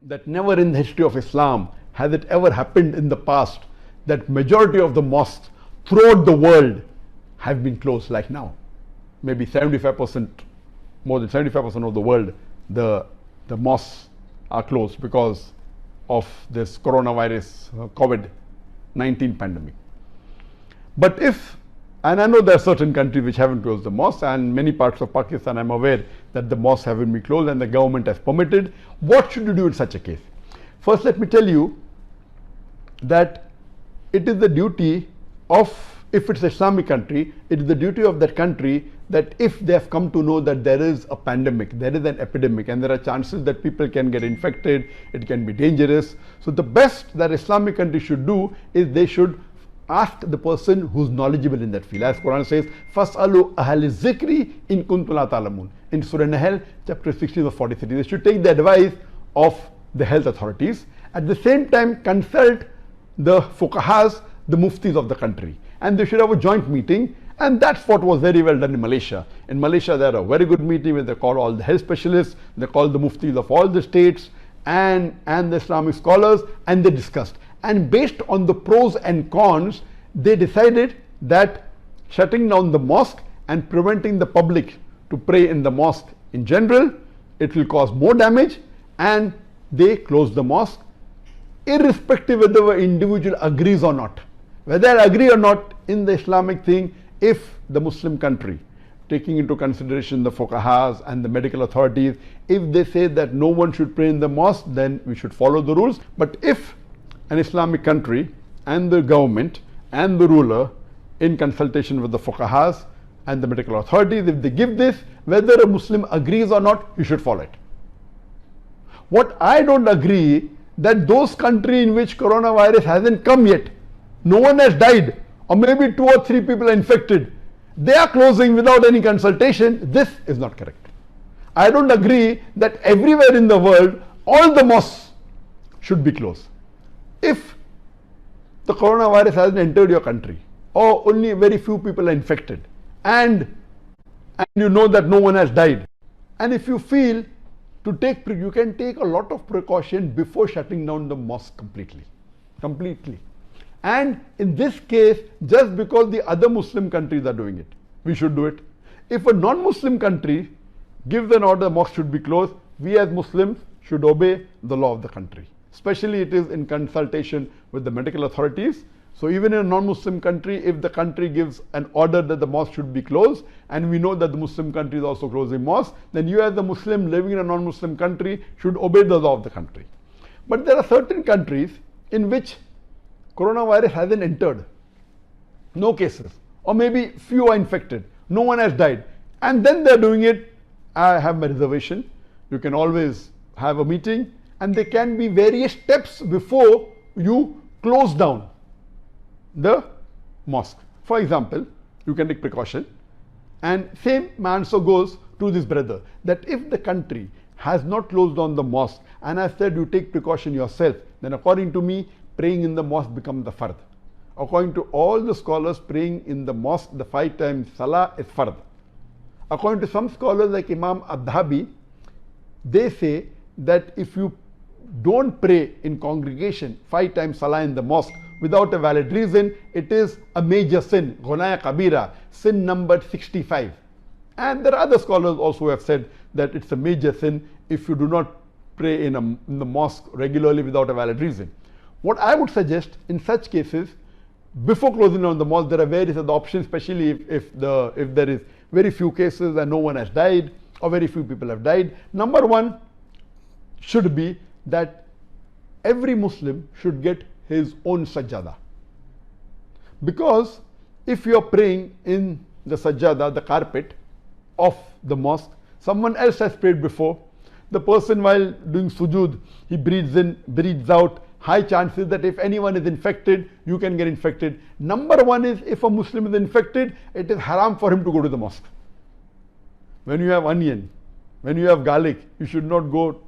that never in the history of Islam has it ever happened in the past that majority of the mosques throughout the world have been closed like now. Maybe 75%, more than 75% of the world, the mosques are closed because of this coronavirus, COVID-19 pandemic. But if, and I know there are certain countries which haven't closed the mosques, and many parts of Pakistan I'm aware that the mosques haven't been closed and the government has permitted. What should you do in such a case? First, let me tell you that it is the duty of, if it's an Islamic country, it is the duty of that country that if they have come to know that there is a pandemic, there is an epidemic, and there are chances that people can get infected, it can be dangerous. So the best that Islamic country should do is they should ask the person who's knowledgeable in that field. As Quran says, "Fas'alu ahli zikri in kuntum la ta'lamun." In Surah Nahl, chapter 16 of 43. They should take the advice of the health authorities. At the same time, consult the fuqahas, the muftis of the country. And they should have a joint meeting. And that's what was very well done in Malaysia. In Malaysia, they had a very good meeting where they call all the health specialists, they call the muftis of all the states and the Islamic scholars, and they discussed. And based on the pros and cons, they decided that shutting down the mosque and preventing the public to pray in the mosque in general, it will cause more damage, and they closed the mosque, irrespective whether the individual agrees or not. Whether I agree or not in the Islamic thing, if the Muslim country, taking into consideration the fuqahas and the medical authorities, if they say that no one should pray in the mosque, then we should follow the rules. But if an Islamic country and the government and the ruler, in consultation with the fuqahas and the medical authorities, if they give this, whether a Muslim agrees or not, you should follow it. What I don't agree, that those countries in which coronavirus hasn't come yet, no one has died, or maybe 2 or 3 people are infected, they are closing without any consultation. This is not correct. I don't agree that everywhere in the world all the mosques should be closed. If the coronavirus hasn't entered your country, or only very few people are infected, and you know that no one has died, and if you feel to take, you can take a lot of precaution before shutting down the mosque completely. And in this case, just because the other Muslim countries are doing it, we should do it. If a non-Muslim country gives an order the mosque should be closed, we as Muslims should obey the law of the country. Especially it is in consultation with the medical authorities. So even in a non-Muslim country, if the country gives an order that the mosque should be closed, and we know that the Muslim country is also closing mosques, then you as a Muslim living in a non-Muslim country should obey the law of the country. But there are certain countries in which coronavirus hasn't entered, no cases, or maybe few are infected, no one has died, and then they're doing it. I have my reservation. You can always have a meeting, and there can be various steps before you close down the mosque. For example, you can take precaution, and same answer goes to this brother, that if the country has not closed down the mosque, and I said you take precaution yourself, then according to me, praying in the mosque becomes the fard. According to all the scholars, praying in the mosque, the 5 times salah is fard. According to some scholars like Imam Adhabi, they say that if you don't pray in congregation 5 times salah in the mosque without a valid reason, it is a major sin, ghunaya kabira, sin number 65. And there are other scholars also who have said that it's a major sin if you do not pray in the mosque regularly without a valid reason. What I would suggest in such cases, before closing down the mosque, there are various other options, especially if there is very few cases and no one has died, or very few people have died. Number 1 should be that every Muslim should get his own sajjada. Because if you are praying in the sajjada, the carpet of the mosque, someone else has prayed before. The person while doing sujood, he breathes in, breathes out. High chances that if anyone is infected, you can get infected. Number 1 is, if a Muslim is infected, it is haram for him to go to the mosque. When you have onion, when you have garlic, you should not go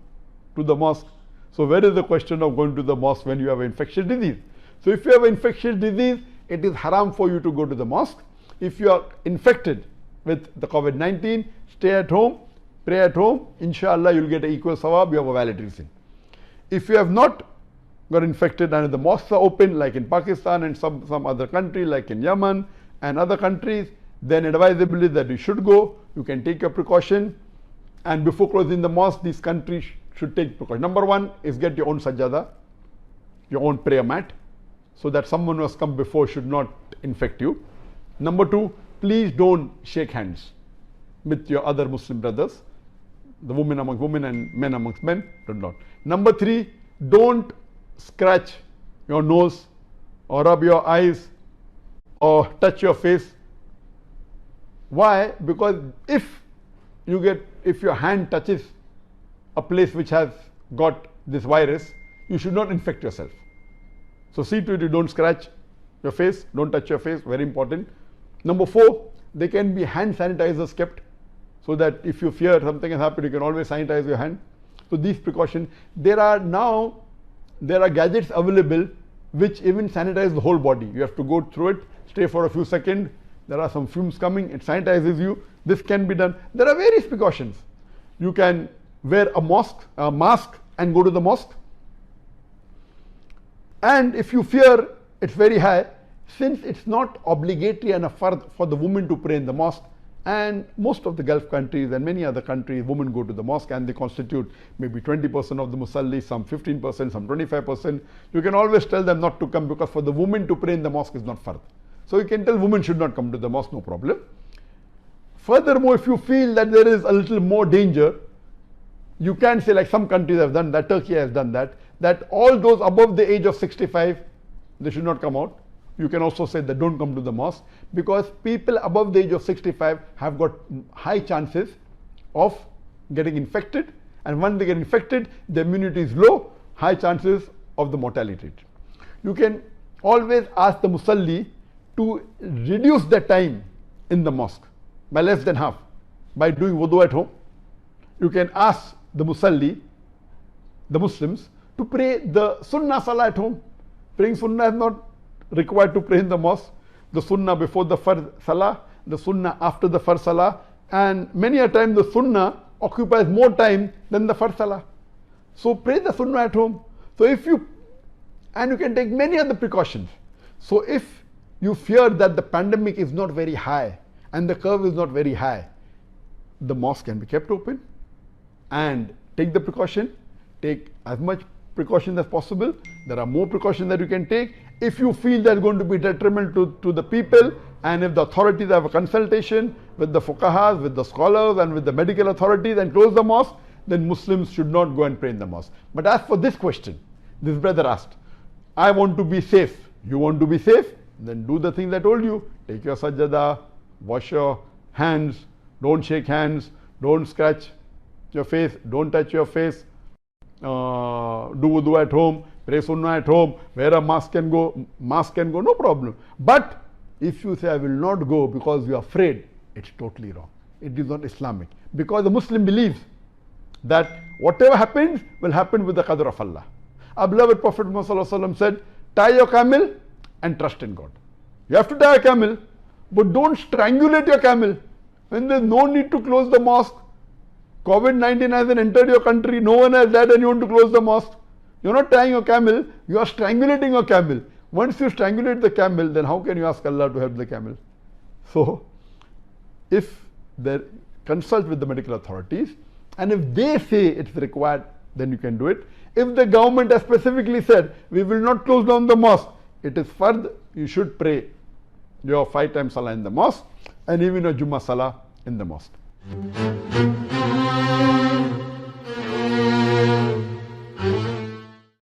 to the mosque. So where is the question of going to the mosque when you have an infectious disease? So if you have an infectious disease, it is haram for you to go to the mosque. If you are infected with the COVID-19, stay at home, pray at home. Inshallah, you'll get an equal sawab, you have a valid reason. if you have not got infected and the mosques are open like in Pakistan and some other country like in Yemen and other countries, then advisable is that you should go. You can take your precaution, and before closing the mosque, these countries should take precaution. Number one is get your own sajada, your own prayer mat, so that someone who has come before should not infect you. Number two, please don't shake hands with your other Muslim brothers. The women amongst women and men amongst men, do not. Number three, don't scratch your nose or rub your eyes or touch your face. Why? Because if your hand touches a place which has got this virus, you should not infect yourself. So see to it you don't scratch your face, don't touch your face, very important. Number four, there can be hand sanitizers kept, so that if you fear something has happened, you can always sanitize your hand. So these precautions. There are gadgets available which even sanitize the whole body. You have to go through it, stay for a few seconds. There are some fumes coming, it sanitizes you. This can be done. There are various precautions. You can wear a mask and go to the mosque. And if you fear it's very high, since it's not obligatory and a fard for the woman to pray in the mosque, and most of the Gulf countries and many other countries, women go to the mosque and they constitute maybe 20% of the musalli, some 15%, some 25%. You can always tell them not to come, because for the woman to pray in the mosque is not fard. So you can tell women should not come to the mosque, no problem. Furthermore, if you feel that there is a little more danger, you can say, like some countries have done that, Turkey has done that all those above the age of 65, they should not come out. You can also say that don't come to the mosque, because people above the age of 65 have got high chances of getting infected, and when they get infected, the immunity is low, high chances of the mortality rate. You can always ask the musalli to reduce the time in the mosque by less than half by doing wudu at home. You can ask the musalli, the Muslims, to pray the sunnah salah at home. Praying sunnah is not required to pray in the mosque. The sunnah before the fard salah, the sunnah after the fard salah, and many a time the sunnah occupies more time than the fard salah. So pray the sunnah at home. So you can take many other precautions. So if you fear that the pandemic is not very high and the curve is not very high, the mosque can be kept open, and take the precaution, take as much precaution as possible. There are more precautions that you can take. If you feel they're going to be detrimental to the people, and if the authorities have a consultation with the fuqahas, with the scholars and with the medical authorities and close the mosque, then Muslims should not go and pray in the mosque. But as for this question, this brother asked, I want to be safe. You want to be safe? Then do the things I told you. Take your sajada, wash your hands, don't shake hands, don't scratch your face, don't touch your face, do wudu at home, pray sunnah at home, wear a mask can go, no problem. But if you say I will not go because you are afraid, it's totally wrong. It is not Islamic. Because the Muslim believes that whatever happens will happen with the qadr of Allah. Our beloved Prophet Muhammad said, tie your camel and trust in God. You have to tie a camel, but don't strangulate your camel. When there's no need to close the mosque, COVID-19 hasn't entered your country, no one has died, and you want to close the mosque. You're not tying your camel, you are strangulating your camel. Once you strangulate the camel, then how can you ask Allah to help the camel? So, if they consult with the medical authorities, and if they say it's required, then you can do it. If the government has specifically said, we will not close down the mosque, it is fard, you should pray your 5 times salah in the mosque, and even your Jummah salah in the mosque.